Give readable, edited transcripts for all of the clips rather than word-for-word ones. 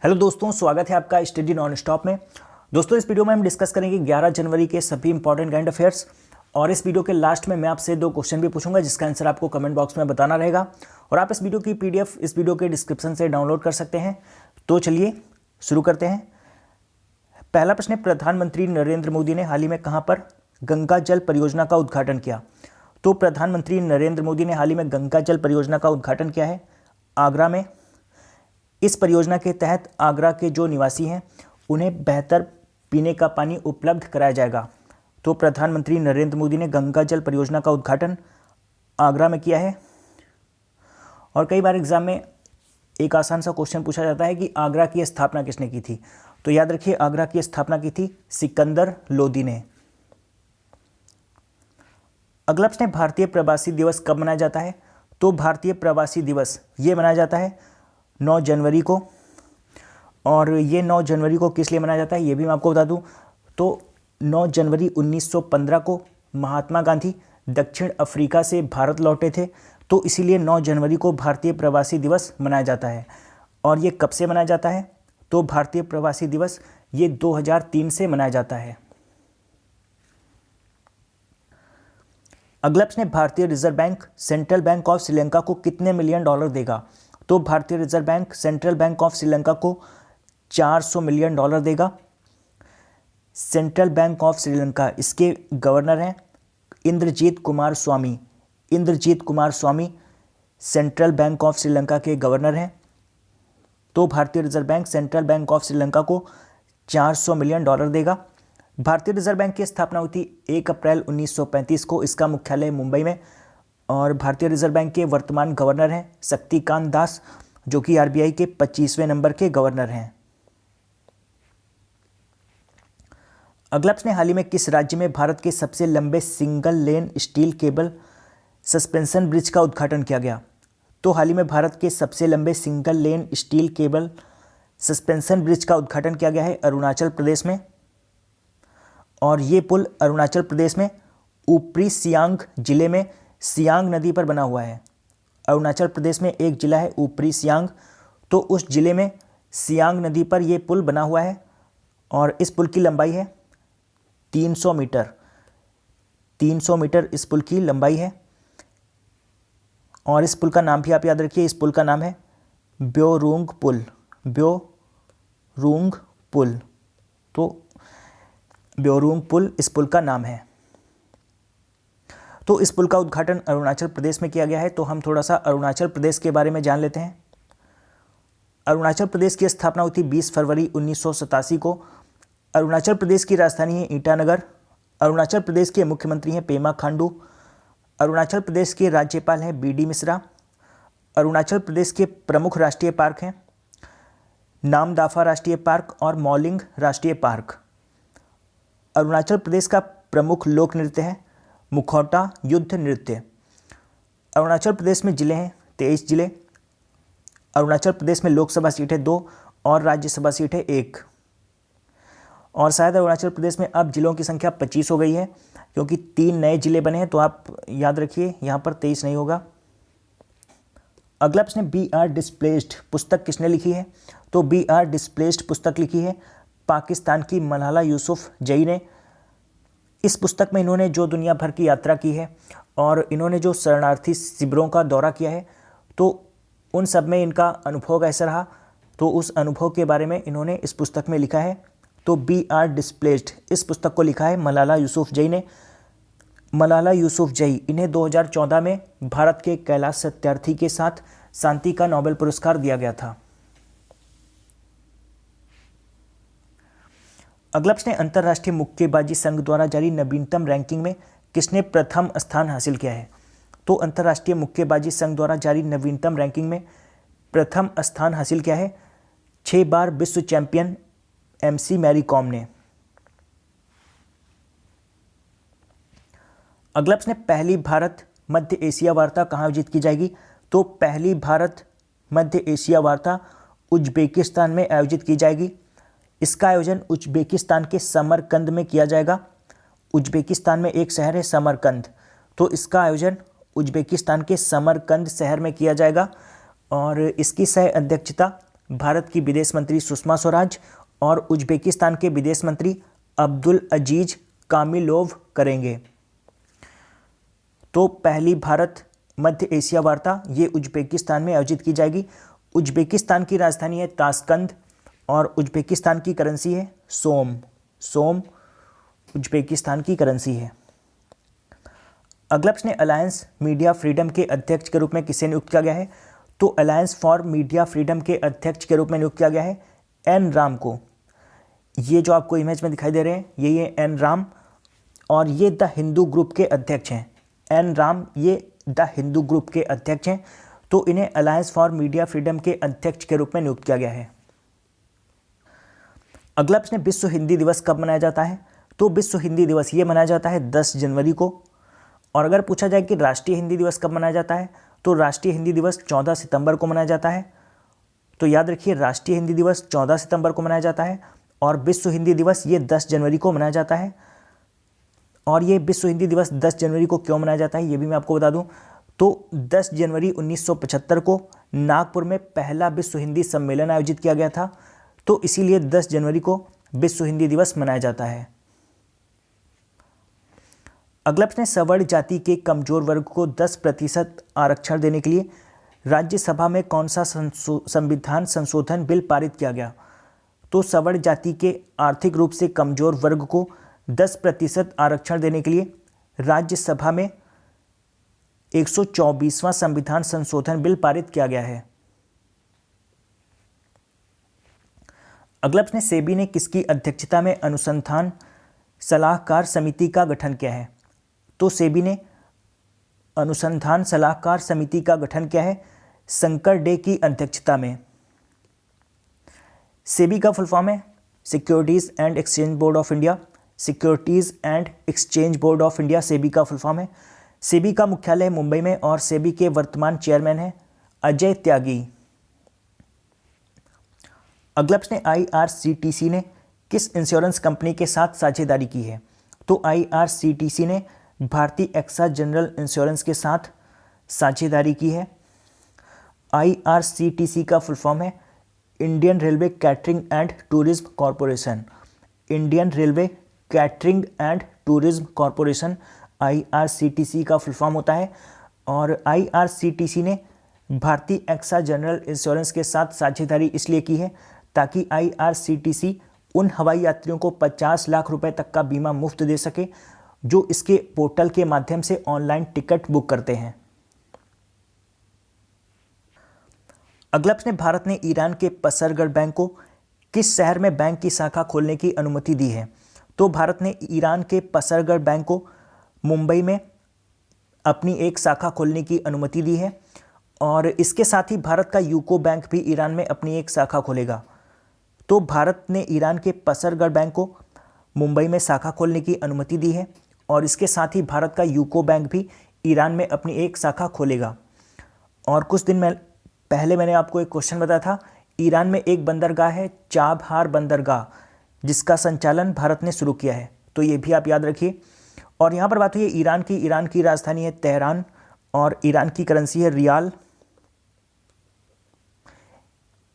Hello दोस्तों, स्वागत है आपका स्टडी नॉन स्टॉप में। दोस्तों, इस वीडियो में हम डिस्कस करेंगे 11 जनवरी के सभी इंपॉर्टेंट करंट अफेयर्स। और इस वीडियो के लास्ट में मैं आपसे 2 क्वेश्चन भी पूछूंगा जिसका आंसर आपको कमेंट बॉक्स में बताना रहेगा। और आप इस वीडियो की पीडीएफ इस वीडियो के डिस्क्रिप्शन से डाउनलोड कर सकते हैं। तो चलिए शुरू करते हैं। पहला प्रश्न है, प्रधानमंत्री नरेंद्र मोदी ने हाल ही में कहाँ पर गंगा जल परियोजना का उद्घाटन किया? तो प्रधानमंत्री नरेंद्र मोदी ने हाल ही में गंगा जल परियोजना का उद्घाटन किया है आगरा में। इस परियोजना के तहत आगरा के जो निवासी हैं उन्हें बेहतर पीने का पानी उपलब्ध कराया जाएगा। तो प्रधानमंत्री नरेंद्र मोदी ने गंगा जल परियोजना का उद्घाटन आगरा में किया है। और कई बार एग्जाम में एक आसान सा क्वेश्चन पूछा जाता है कि आगरा की स्थापना किसने की थी? तो याद रखिए, आगरा की स्थापना की थी सिकंदर लोदी ने। अगला प्रश्न है, भारतीय प्रवासी दिवस कब मनाया जाता है? तो भारतीय प्रवासी दिवस ये मनाया जाता है 9 जनवरी को। और ये 9 जनवरी को किस लिए मनाया जाता है ये भी मैं आपको बता दूं। तो 9 जनवरी 1915 को महात्मा गांधी दक्षिण अफ्रीका से भारत लौटे थे, तो इसीलिए 9 जनवरी को भारतीय प्रवासी दिवस मनाया जाता है। और ये कब से मनाया जाता है? तो भारतीय प्रवासी दिवस ये 2003 से मनाया जाता है। अगला प्रश्न है, भारतीय reserve bank central bank of Sri Lanka को कितने मिलियन डॉलर देगा? तो भारतीय reserve bank central bank of Sri Lanka को 400 मिलियन डॉलर देगा। सेंट्रल बैंक ऑफ श्रीलंका, इसके गवर्नर हैं इंद्रजीत कुमार स्वामी। इंद्रजीत कुमार स्वामी सेंट्रल बैंक ऑफ श्रीलंका के गवर्नर हैं। तो भारतीय reserve bank central bank of Sri Lanka को 400 मिलियन डॉलर देगा। भारतीय रिजर्व बैंक की स्थापना हुई थी 1 अप्रैल 1935 को। इसका मुख्यालय मुंबई में। और भारतीय रिजर्व बैंक के वर्तमान गवर्नर हैं शक्तिकांत दास, जो कि आरबीआई के 25वें नंबर के गवर्नर हैं। अगला प्रश्न, हाल ही में किस राज्य में भारत के सबसे लंबे single lane steel cable suspension bridge का उद्घाटन किया गया? तो हाल ही में भारत के सबसे लंबे single lane steel cable suspension bridge का उद्घाटन किया गया है अरुणाचल प्रदेश में। और ये पुल अरुणाचल प्रदेश में ऊपरी सियांग जिले में सियांग नदी पर बना हुआ है। अरुणाचल प्रदेश में एक जिला है ऊपरी सियांग, तो उस जिले में सियांग नदी पर यह पुल बना हुआ है। और इस पुल की लंबाई है 300 मीटर। 300 मीटर इस पुल की लंबाई है। और इस पुल का नाम भी आप याद रखिए, इस पुल का नाम है ब्योरुंग पुल। ब्योरुंग पुल, तो ब्योरुंग पुल इस पुल का नाम है। तो इस पुल का उद्घाटन अरुणाचल प्रदेश में किया गया है। तो हम थोड़ा सा अरुणाचल प्रदेश के बारे में जान लेते हैं। अरुणाचल प्रदेश की स्थापना हुई थी 20 फरवरी 1987 को। अरुणाचल प्रदेश की राजधानी है ईटानगर। अरुणाचल प्रदेश के मुख्यमंत्री हैं पेमा खांडू। अरुणाचल प्रदेश के राज्यपाल हैं बीडी मिश्रा। अरुणाचल प्रदेश के प्रमुख राष्ट्रीय पार्क हैं नामदाफा राष्ट्रीय पार्क और मॉलिंग राष्ट्रीय पार्क। अरुणाचल प्रदेश का प्रमुख लोक नृत्य है मुखौटा युद्ध नृत्य। अरुणाचल प्रदेश में जिले हैं 23 जिले। अरुणाचल प्रदेश में लोकसभा सीटें 2 और राज्यसभा सीटें 1। और शायद अरुणाचल प्रदेश में अब जिलों की संख्या 25 हो गई है, क्योंकि 3 नए जिले बने हैं। तो आप याद रखिए, यहाँ पर 23 नहीं होगा। अगला प्रश्न, बी आर डिस्प्लेस्ड पुस्तक किसने लिखी है? तो बी आर डिस्प्लेस्ड पुस्तक लिखी है पाकिस्तान की मलाला यूसुफजई ने। इस पुस्तक में इन्होंने जो दुनिया भर की यात्रा की है और इन्होंने जो शरणार्थी शिविरों का दौरा किया है, तो उन सब में इनका अनुभव कैसा रहा, तो उस अनुभव के बारे में इन्होंने इस पुस्तक में लिखा है। तो बी आर डिस्प्लेस्ड इस पुस्तक को लिखा है मलाला यूसुफजई ने। मलाला यूसुफजई, इन्हें 2014 में भारत के कैलाश सत्यार्थी के साथ शांति का नोबेल पुरस्कार दिया गया था। अगला प्रश्न, अंतर्राष्ट्रीय मुक्केबाजी संघ द्वारा जारी नवीनतम रैंकिंग में किसने प्रथम स्थान हासिल किया है? तो अंतर्राष्ट्रीय मुक्केबाजी संघ द्वारा जारी नवीनतम रैंकिंग में प्रथम स्थान हासिल किया है 6 बार विश्व चैंपियन एमसी मैरी कॉम ने। अगला प्रश्न, पहली भारत मध्य एशिया वार्ता कहाँ आयोजित की जाएगी? तो पहली भारत मध्य एशिया वार्ता उज्बेकिस्तान में आयोजित की जाएगी। इसका आयोजन उज्बेकिस्तान के समरकंद में किया जाएगा। उज्बेकिस्तान में एक शहर है समरकंद, तो इसका आयोजन उज्बेकिस्तान के समरकंद शहर में किया जाएगा। और इसकी सह अध्यक्षता भारत की विदेश मंत्री सुषमा स्वराज और उज्बेकिस्तान के विदेश मंत्री अब्दुल अजीज कामिलोव करेंगे। तो पहली भारत मध्य एशिया वार्ता ये उज्बेकिस्तान में आयोजित की जाएगी। उज्बेकिस्तान की राजधानी है ताशकंद और उज्बेकिस्तान की करेंसी है सोम। सोम उज्बेकिस्तान की करेंसी है। अगला प्रश्न, अलायंस मीडिया फ्रीडम के अध्यक्ष के रूप में किसे नियुक्त किया गया है? तो अलायंस फॉर मीडिया फ्रीडम के अध्यक्ष के रूप में नियुक्त किया गया है एन राम को। ये जो आपको इमेज में दिखाई दे रहे हैं ये एन राम, और ये द हिंदू ग्रुप के अध्यक्ष हैं। एन राम ये द हिंदू ग्रुप के अध्यक्ष हैं, तो इन्हें अलायंस फॉर मीडिया फ्रीडम के अध्यक्ष के रूप में नियुक्त किया गया है। अगला प्रश्न, विश्व हिंदी दिवस कब मनाया जाता है? तो विश्व हिंदी दिवस ये मनाया जाता है 10 जनवरी को। और अगर पूछा जाए कि राष्ट्रीय हिंदी दिवस कब मनाया जाता है, तो राष्ट्रीय हिंदी दिवस 14 सितंबर को मनाया जाता है। तो याद रखिए, राष्ट्रीय हिंदी दिवस 14 सितंबर को मनाया जाता है और विश्व हिंदी दिवस ये 10 जनवरी को मनाया जाता है। और ये विश्व हिंदी दिवस 10 जनवरी को क्यों मनाया जाता है ये भी मैं आपको बता दूं। तो 10 जनवरी 1975 को नागपुर में पहला विश्व हिंदी सम्मेलन आयोजित किया गया था, तो इसीलिए 10 जनवरी को विश्व हिंदी दिवस मनाया जाता है। अगला प्रश्न, सवर्ण जाति के कमजोर वर्ग को 10% आरक्षण देने के लिए राज्यसभा में कौन सा संविधान संशोधन बिल पारित किया गया? तो सवर्ण जाति के आर्थिक रूप से कमजोर वर्ग को 10% आरक्षण देने के लिए राज्यसभा में 124वां संविधान संशोधन बिल पारित किया गया है। अगला प्रश्न, सेबी ने किसकी अध्यक्षता में अनुसंधान सलाहकार समिति का गठन किया है? तो सेबी ने अनुसंधान सलाहकार समिति का गठन किया है शंकर डे की अध्यक्षता में। सेबी का फुल फॉर्म है securities and exchange board of India. Securities and exchange board of India SEBI का फुल फॉर्म है। सेबी का मुख्यालय है मुंबई में और सेबी के वर्तमान चेयरमैन हैं अजय त्यागी। अगला प्रश्न, आईआरसीटीसी ने किस इंश्योरेंस कंपनी के साथ साझेदारी की है? तो आईआरसीटीसी ने भारतीय एक्सा जनरल इंश्योरेंस के साथ साझेदारी की है। आईआरसीटीसी का फुल फॉर्म है Indian railway catering and tourism corporation. Indian railway catering and tourism corporation IRCTC का फुल फॉर्म होता है। और आईआरसीटीसी ने भारतीय एक्सा जनरल इंश्योरेंस के साथ साझेदारी इसलिए की है ताकि आईआरसीटीसी उन हवाई यात्रियों को 50 लाख रुपए तक का बीमा मुफ्त दे सके जो इसके पोर्टल के माध्यम से ऑनलाइन टिकट बुक करते हैं। अगला प्रश्न, भारत ने ईरान के पसरगढ़ बैंक को किस शहर में बैंक की शाखा खोलने की अनुमति दी है? तो भारत ने ईरान के पसरगढ़ बैंक को मुंबई में अपनी एक शाखा खोलने की अनुमति दी है और इसके साथ ही भारत का यूको बैंक भी ईरान में अपनी एक शाखा खोलेगा। तो भारत ने ईरान के पसरगढ़ बैंक को मुंबई में शाखा खोलने की अनुमति दी है और इसके साथ ही भारत का यूको बैंक भी ईरान में अपनी एक शाखा खोलेगा। और कुछ दिन पहले मैंने आपको एक क्वेश्चन बताया था, ईरान में एक बंदरगाह है चाबहार बंदरगाह जिसका संचालन भारत ने शुरू किया है, तो ये भी आप याद रखिए। और यहाँ पर बात हुई है ईरान की राजधानी है तेहरान और ईरान की करेंसी है रियाल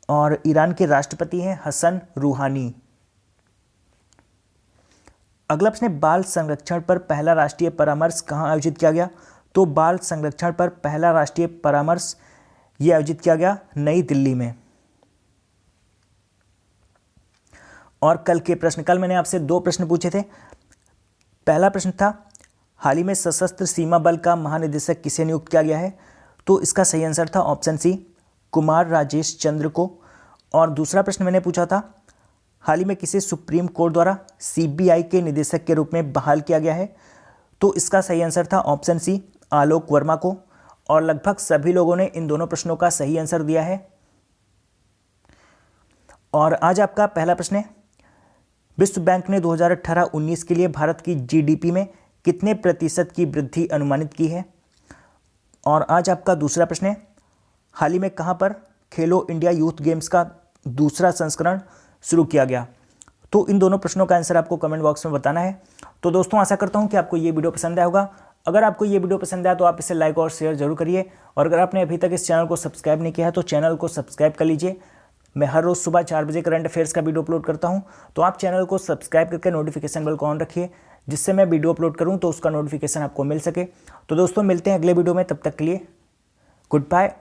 और ईरान के राष्ट्रपति हैं हसन रूहानी। अगला प्रश्न, बाल संरक्षण पर पहला राष्ट्रीय परामर्श कहाँ आयोजित किया गया? तो बाल संरक्षण पर पहला राष्ट्रीय परामर्श ये आयोजित किया गया नई दिल्ली में। और कल मैंने आपसे 2 प्रश्न पूछे थे। पहला प्रश्न था हाल ही में सशस्त्र सीमा बल का महानिदेशक किसे नियुक्त किया गया है? तो इसका सही आंसर था ऑप्शन सी कुमार राजेश चंद्र को। और दूसरा प्रश्न मैंने पूछा था हाल ही में किसे सुप्रीम कोर्ट द्वारा सीबीआई के निदेशक के रूप में बहाल किया गया है? तो इसका सही आंसर था ऑप्शन सी आलोक वर्मा को। और लगभग सभी लोगों ने इन दोनों प्रश्नों का सही आंसर दिया है। और आज आपका पहला प्रश्न है, विश्व बैंक ने 2018-19 के लिए भारत की जीडीपी में कितने प्रतिशत की वृद्धि अनुमानित की है? और आज आपका दूसरा प्रश्न है, हाल ही में कहां पर खेलो इंडिया यूथ गेम्स का दूसरा संस्करण शुरू किया गया? तो इन दोनों प्रश्नों का आंसर आपको कमेंट बॉक्स में बताना है। तो दोस्तों आशा करता हूं कि आपको ये वीडियो पसंद आया होगा। अगर आपको ये वीडियो पसंद आया तो आप इसे लाइक और शेयर जरूर करिए और अगर आपने अभी तक इस चैनल को सब्सक्राइब नहीं किया है तो चैनल को सब्सक्राइब कर लीजिए मैं हर रोज़ सुबह 4 बजे करंट अफेयर्स का वीडियो अपलोड करता हूं, तो आप चैनल को सब्सक्राइब करके नोटिफिकेशन बेल को ऑन रखिए, जिससे मैं वीडियो अपलोड करूं तो उसका नोटिफिकेशन आपको मिल सके। तो दोस्तों मिलते हैं अगले वीडियो में, तब तक के लिए गुड बाय।